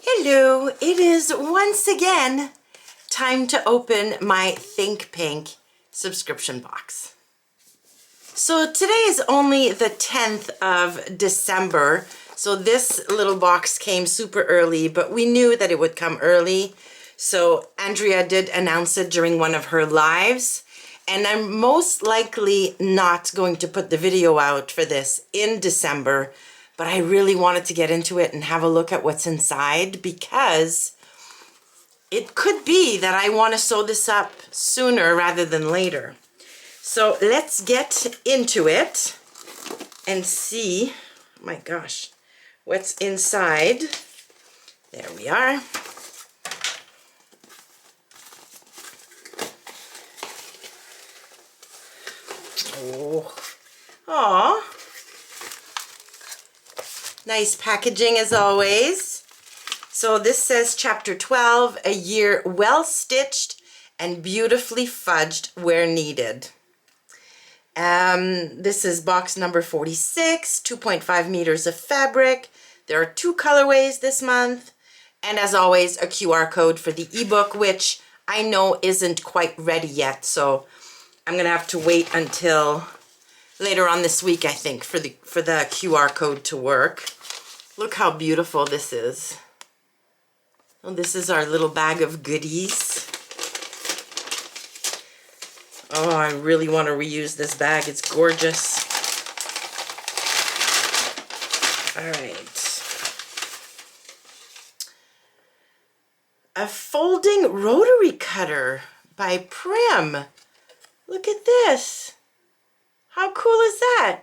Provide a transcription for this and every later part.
Hello, it is once again time to open my Think Pink subscription box. So today is only the 10th of December, so this little box came super early, but we knew that it would come early. So Andrea did announce it during one of her lives, and I'm most likely not going to put the video out for this in December, but I really wanted to get into it and have a look at what's inside because it could be that I want to sew this up sooner rather than later. So let's get into it and see, oh my gosh, what's inside. There we are. Oh, aw. Nice packaging as always. So this says Chapter 12, a year well stitched and beautifully fudged where needed. This is box number 46, 2.5 meters of fabric. There are 2 colorways this month. And as always, a QR code for the ebook, which I know isn't quite ready yet. So I'm going to have to wait until later on this week, I think, for the QR code to work. Look how beautiful this is. Well, this is our little bag of goodies. Oh, I really want to reuse this bag. It's gorgeous. All right. A folding rotary cutter by Prim. Look at this. How cool is that?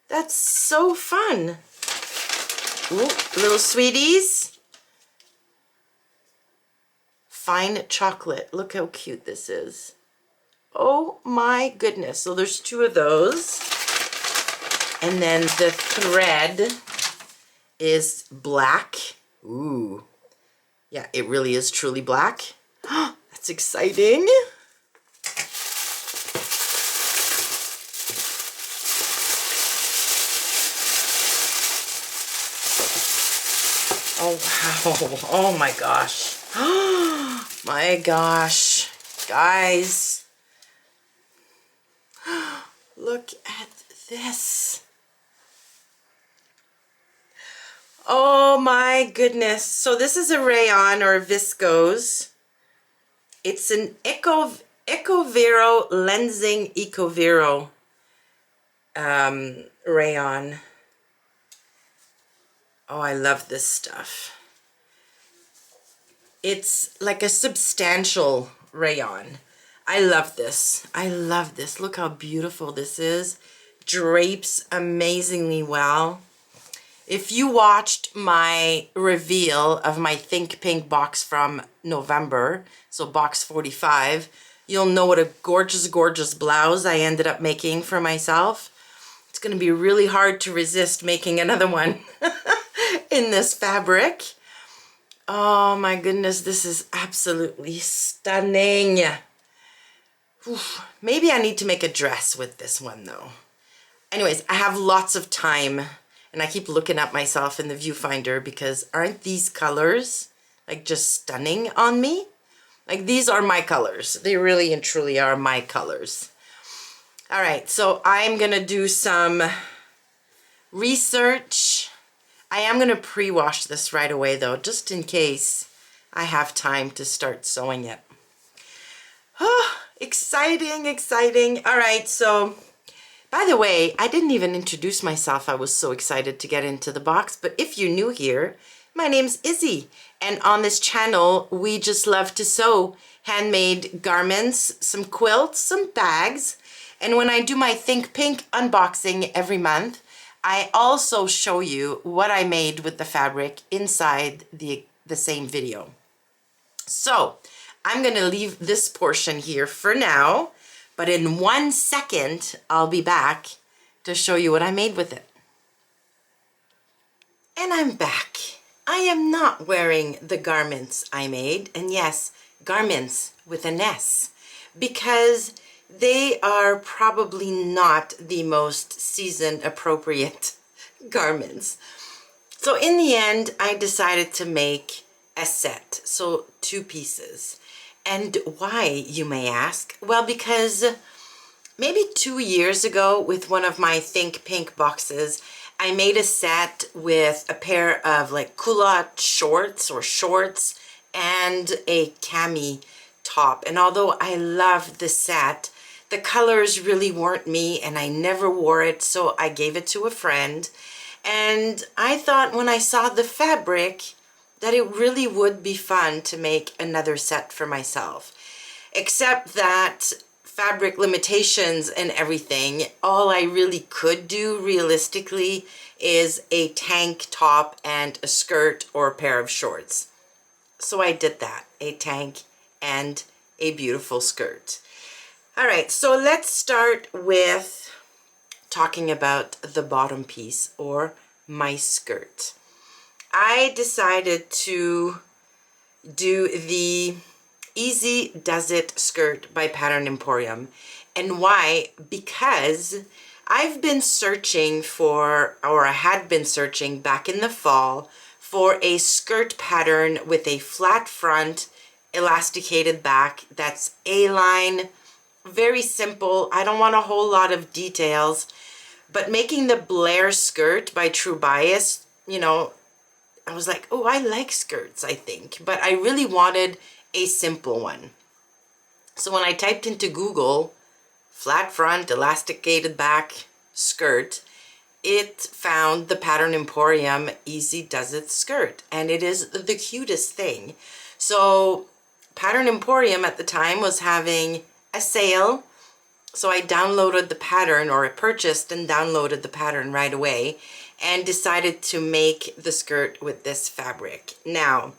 That's so fun. Ooh, little sweeties. Fine chocolate. Look how cute this is. Oh my goodness. So there's 2 of those. And then the thread is black. Ooh. Yeah, it really is truly black. That's exciting. Oh, wow. Oh, my gosh. My gosh. Guys. Look at this. Oh, my goodness. So this is a rayon or viscose. It's an Ecovero Lensing Ecovero rayon. Oh, I love this stuff. It's like a substantial rayon. I love this. I love this. Look how beautiful this is. Drapes amazingly well. If you watched my reveal of my Think Pink box from November, so box 45, you'll know what a gorgeous, gorgeous blouse I ended up making for myself. It's going to be really hard to resist making another one in this fabric. Oh my goodness, this is absolutely stunning. Oof. Maybe I need to make a dress with this one though. Anyways, I have lots of time and I keep looking at myself in the viewfinder because aren't these colors like just stunning on me? Like these are my colors. They really and truly are my colors. All right, so I'm gonna do some research. I am gonna pre-wash this right away though, just in case I have time to start sewing it. Oh, exciting, exciting. All right, so by the way, I didn't even introduce myself. I was so excited to get into the box, but if you're new here, my name's Izzy, and on this channel, we just love to sew handmade garments, some quilts, some bags, and when I do my Think Pink unboxing every month, I also show you what I made with the fabric inside the same video. So I'm going to leave this portion here for now, but in 1 second, I'll be back to show you what I made with it. And I'm back. I am not wearing the garments I made, and yes, garments with an S, because they are probably not the most season appropriate garments. So in the end, I decided to make a set, so 2 pieces. And why, you may ask? Well, because maybe 2 years ago with one of my Think Pink boxes, I made a set with a pair of like culotte shorts or shorts and a cami top. And although I loved the set, the colors really weren't me and I never wore it, so I gave it to a friend. And I thought when I saw the fabric that it really would be fun to make another set for myself. Except that fabric limitations and everything, all I really could do realistically is a tank top and a skirt or a pair of shorts. So I did that, a tank and a beautiful skirt. All right, so let's start with talking about the bottom piece or my skirt. I decided to do the Easy Does It skirt by Pattern Emporium. And why? Because I've been searching for, or I had been searching back in the fall, for a skirt pattern with a flat front, elasticated back that's A-line, very simple. I don't want a whole lot of details, but making the Blair skirt by True Bias, you know, I was like, oh, I like skirts, I think, but I really wanted a simple one. So when I typed into Google, flat front, elasticated back, skirt, it found the Pattern Emporium Easy Does It skirt, and it is the cutest thing. So Pattern Emporium at the time was having a sale, so I downloaded the pattern, or I purchased and downloaded the pattern right away and decided to make the skirt with this fabric. Now,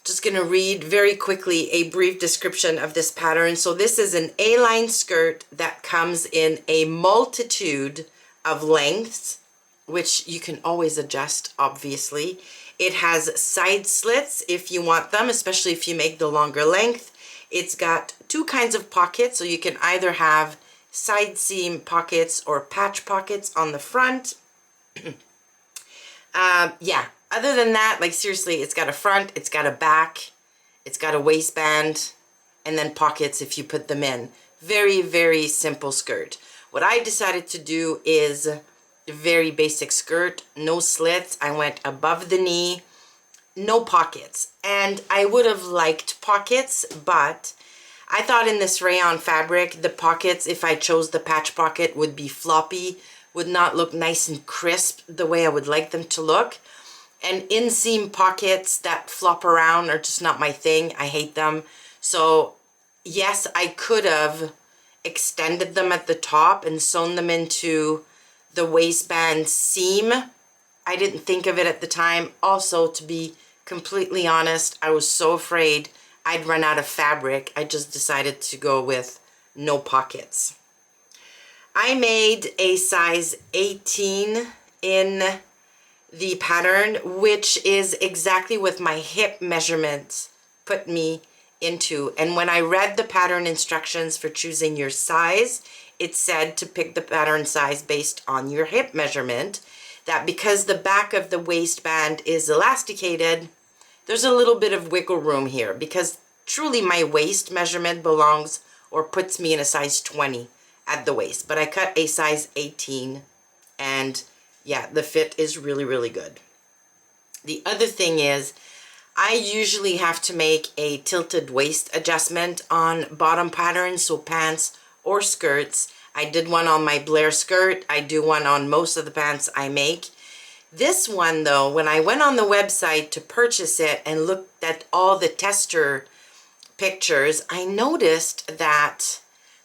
just gonna read very quickly a brief description of this pattern. So this is an A-line skirt that comes in a multitude of lengths, which you can always adjust, obviously. It has side slits if you want them, especially if you make the longer length. It's got 2 kinds of pockets, so you can either have side seam pockets or patch pockets on the front. Yeah, other than that, like seriously, it's got a front, it's got a back, it's got a waistband, and then pockets if you put them in. Very, very simple skirt. What I decided to do is a very basic skirt, no slits. I went above the knee, no pockets. And I would have liked pockets, but I thought in this rayon fabric, the pockets, if I chose the patch pocket, would be floppy, would not look nice and crisp the way I would like them to look. And inseam pockets that flop around are just not my thing. I hate them. So yes, I could have extended them at the top and sewn them into the waistband seam. I didn't think of it at the time. Also, to be completely honest, I was so afraid I'd run out of fabric. I just decided to go with no pockets. I made a size 18 in the pattern, which is exactly what my hip measurements put me into. And when I read the pattern instructions for choosing your size, it said to pick the pattern size based on your hip measurement. That because the back of the waistband is elasticated, there's a little bit of wiggle room here, because truly my waist measurement belongs or puts me in a size 20 at the waist. But I cut a size 18, and yeah, the fit is really, really good. The other thing is, I usually have to make a tilted waist adjustment on bottom patterns, so pants or skirts. I did one on my Blair skirt. I do one on most of the pants I make. This one though, when I went on the website to purchase it and looked at all the tester pictures, I noticed that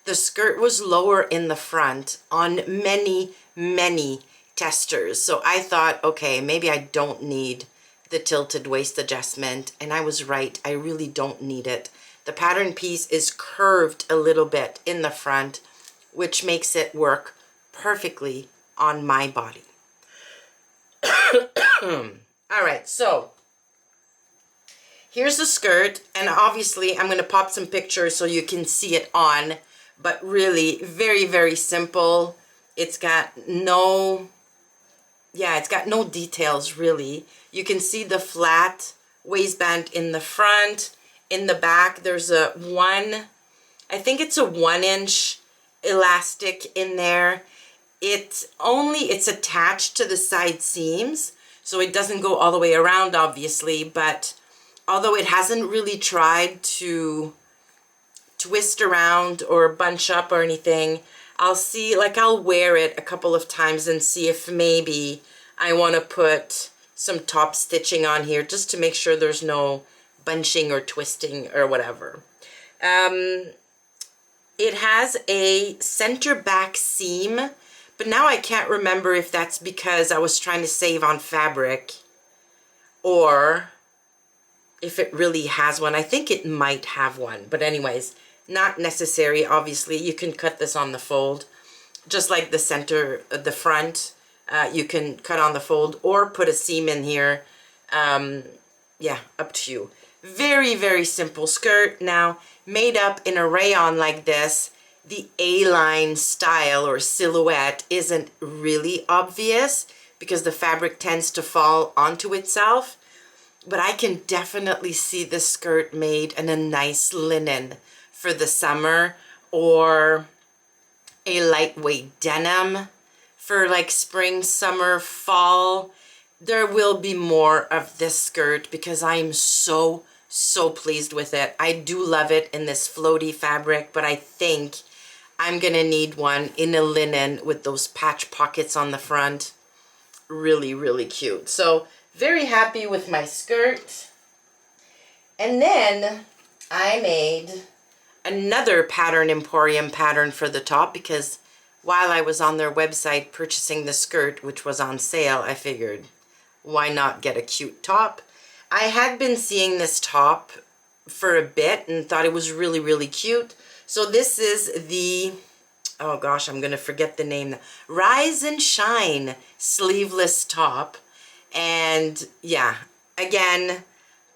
the skirt was lower in the front on many, many testers. So I thought, okay, maybe I don't need the tilted waist adjustment, and I was right. I really don't need it. The pattern piece is curved a little bit in the front, which makes it work perfectly on my body. All right, so here's the skirt, and obviously I'm going to pop some pictures so you can see it on, but really very, very simple. It's got no yeah, it's got no details really. You can see the flat waistband in the front. In the back, there's a I think it's a 1-inch elastic in there. It's attached to the side seams, so it doesn't go all the way around, obviously, but although it hasn't really tried to twist around or bunch up or anything, I'll wear it a couple of times and see if maybe I want to put some top stitching on here just to make sure there's no bunching or twisting or whatever. It has a center back seam, but now I can't remember if that's because I was trying to save on fabric or if it really has one. I think it might have one, but anyways, not necessary. Obviously, you can cut this on the fold, just like the center, the front. You can cut on the fold or put a seam in here. Yeah, up to you. Very, very simple skirt. Now, made up in a rayon like this, the A-line style or silhouette isn't really obvious because the fabric tends to fall onto itself. But I can definitely see the skirt made in a nice linen for the summer, or a lightweight denim for like spring, summer, fall. There will be more of this skirt because I'm so pleased with it. I do love it in this floaty fabric, but I think I'm gonna need one in a linen with those patch pockets on the front. Really, really cute. So very happy with my skirt. And then I made another Pattern Emporium pattern for the top because while I was on their website purchasing the skirt, which was on sale, I figured, why not get a cute top? I had been seeing this top for a bit and thought it was really, really cute. So this is the, oh gosh, I'm going to forget the name, Rise and Shine sleeveless top. And yeah, again,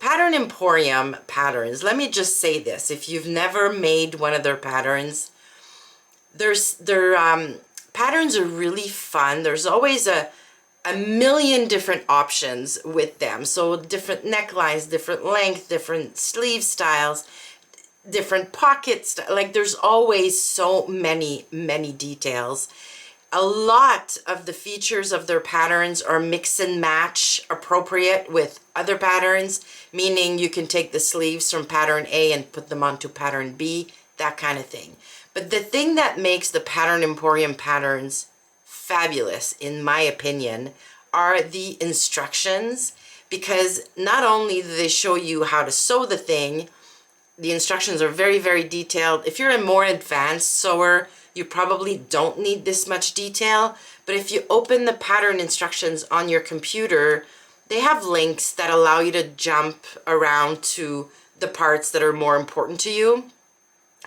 Pattern Emporium patterns. Let me just say this. If you've never made one of their patterns, their patterns are really fun. There's always a million different options with them. So different necklines, different length, different sleeve styles, different pockets. Like there's always so many details. A lot of the features of their patterns are mix and match appropriate with other patterns, meaning you can take the sleeves from pattern A and put them onto pattern B, that kind of thing. But the thing that makes the Pattern Emporium patterns fabulous, in my opinion, are the instructions, because not only do they show you how to sew the thing, the instructions are very, very detailed. If you're a more advanced sewer, you probably don't need this much detail, but if you open the pattern instructions on your computer, they have links that allow you to jump around to the parts that are more important to you,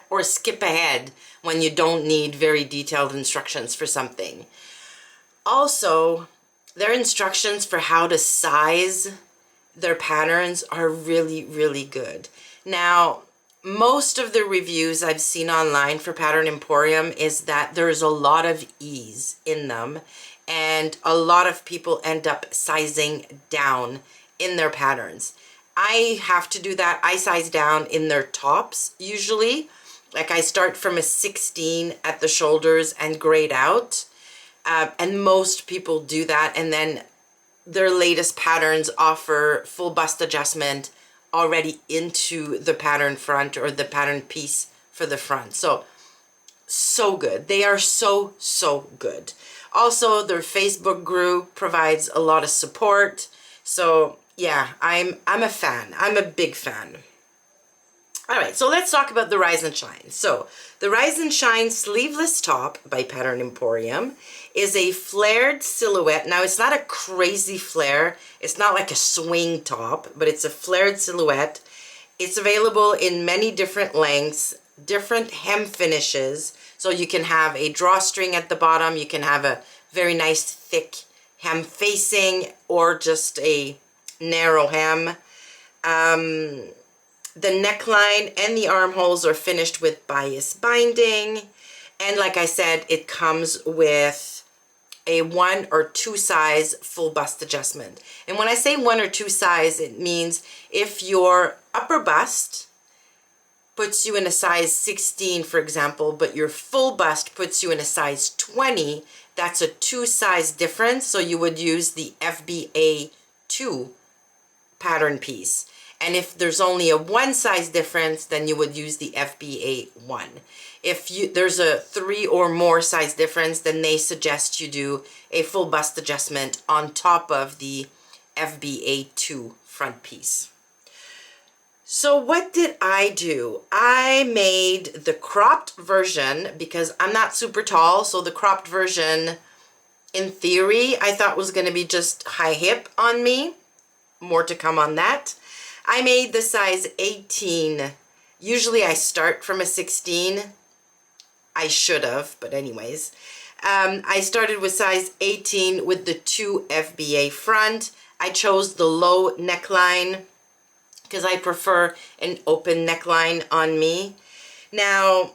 or skip ahead when you don't need very detailed instructions for something. Also, their instructions for how to size their patterns are really, really good. Now, most of the reviews I've seen online for Pattern Emporium is that there's a lot of ease in them, and a lot of people end up sizing down in their patterns. I have to do that. I size down in their tops usually. Like I start from a 16 at the shoulders and grade out. And most people do that, and then their latest patterns offer full bust adjustment already into the pattern front or the pattern piece for the front. So good. They are so good. Also, their Facebook group provides a lot of support. So yeah, I'm a fan. I'm a big fan. All right, so let's talk about the Rise and Shine. So the Rise and Shine sleeveless top by Pattern Emporium is a flared silhouette. Now, it's not a crazy flare. It's not like a swing top, but it's a flared silhouette. It's available in many different lengths, different hem finishes. So you can have a drawstring at the bottom. You can have a very nice thick hem facing, or just a narrow hem. The neckline and the armholes are finished with bias binding. And like I said, it comes with a 1 or 2 size full bust adjustment. And when I say 1 or 2 size, it means if your upper bust puts you in a size 16, for example, but your full bust puts you in a size 20, that's a 2 size difference. So you would use the FBA 2 pattern piece. And if there's only a 1 size difference, then you would use the FBA 1. If there's a 3 or more size difference, then they suggest you do a full bust adjustment on top of the FBA 2 front piece. So what did I do? I made the cropped version because I'm not super tall, so the cropped version, in theory, I thought was going to be just high hip on me. More to come on that. I made the size 18. Usually I start from a 16. I should have, but anyways. I started with size 18 with the 2 FBA front. I chose the low neckline because I prefer an open neckline on me. Now,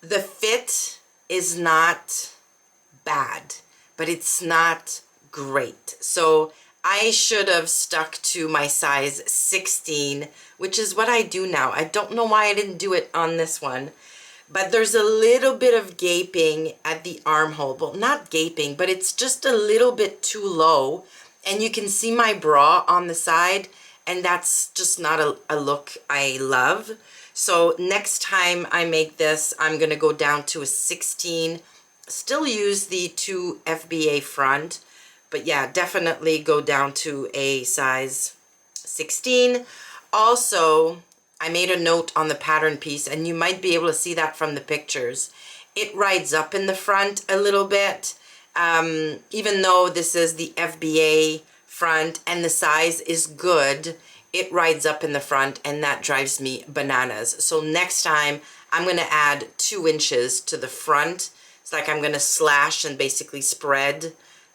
the fit is not bad, but it's not great. So I should have stuck to my size 16, which is what I do now. I don't know why I didn't do it on this one, but there's a little bit of gaping at the armhole. Well, not gaping, but it's just a little bit too low. And you can see my bra on the side, and that's just not a look I love. So next time I make this, I'm gonna go down to a 16, still use the 2 FBA front, but yeah, definitely go down to a size 16. Also, I made a note on the pattern piece, and you might be able to see that from the pictures. It rides up in the front a little bit, even though this is the FBA front and the size is good, it rides up in the front, and that drives me bananas. So next time I'm going to add 2 inches to the front. It's like I'm going to slash and basically spread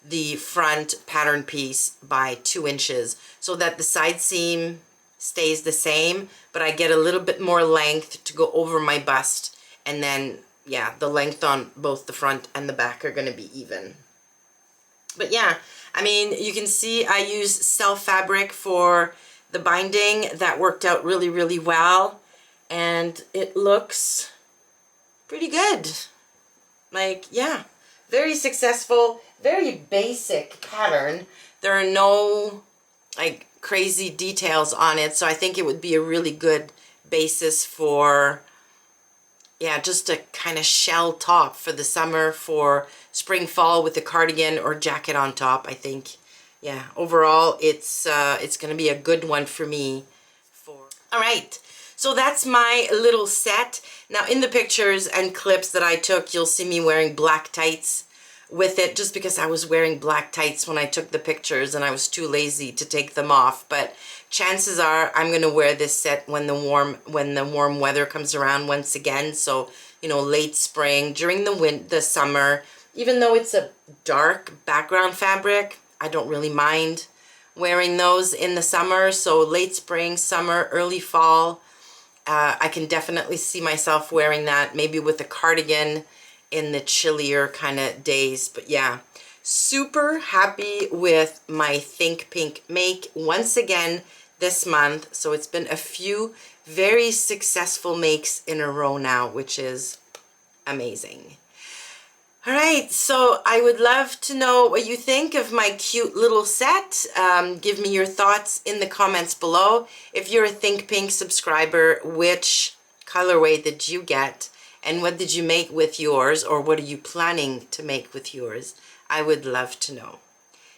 the front pattern piece by 2 inches so that the side seam stays the same, but I get a little bit more length to go over my bust, and then yeah, the length on both the front and the back are going to be even. But yeah, I mean, you can see I use self fabric for the binding. That worked out really, really well, and it looks pretty good. Like, yeah, very successful, very basic pattern. There are no like crazy details on it, so I think it would be a really good basis for, yeah, just a kind of shell top for the summer, for spring fall with a cardigan or jacket on top. I think, yeah, overall it's gonna be a good one for me. All right, so that's my little set. Now in the pictures and clips that I took, you'll see me wearing black tights with it, just because I was wearing black tights when I took the pictures and I was too lazy to take them off. But chances are I'm gonna wear this set when the warm weather comes around once again. So, you know, late spring, during the summer. Even though it's a dark background fabric, I don't really mind wearing those in the summer. So late spring, summer, early fall, I can definitely see myself wearing that, maybe with a cardigan in the chillier kind of days. But yeah, super happy with my Think Pink make once again this month. So it's been a few very successful makes in a row now, which is amazing. All right, so I would love to know what you think of my cute little set. Give me your thoughts in the comments below. If you're a Think Pink subscriber, which colorway did you get? And what did you make with yours, or what are you planning to make with yours? I would love to know.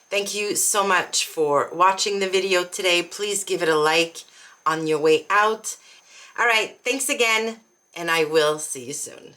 Thank you so much for watching the video today. Please give it a like on your way out. All right, thanks again, and I will see you soon.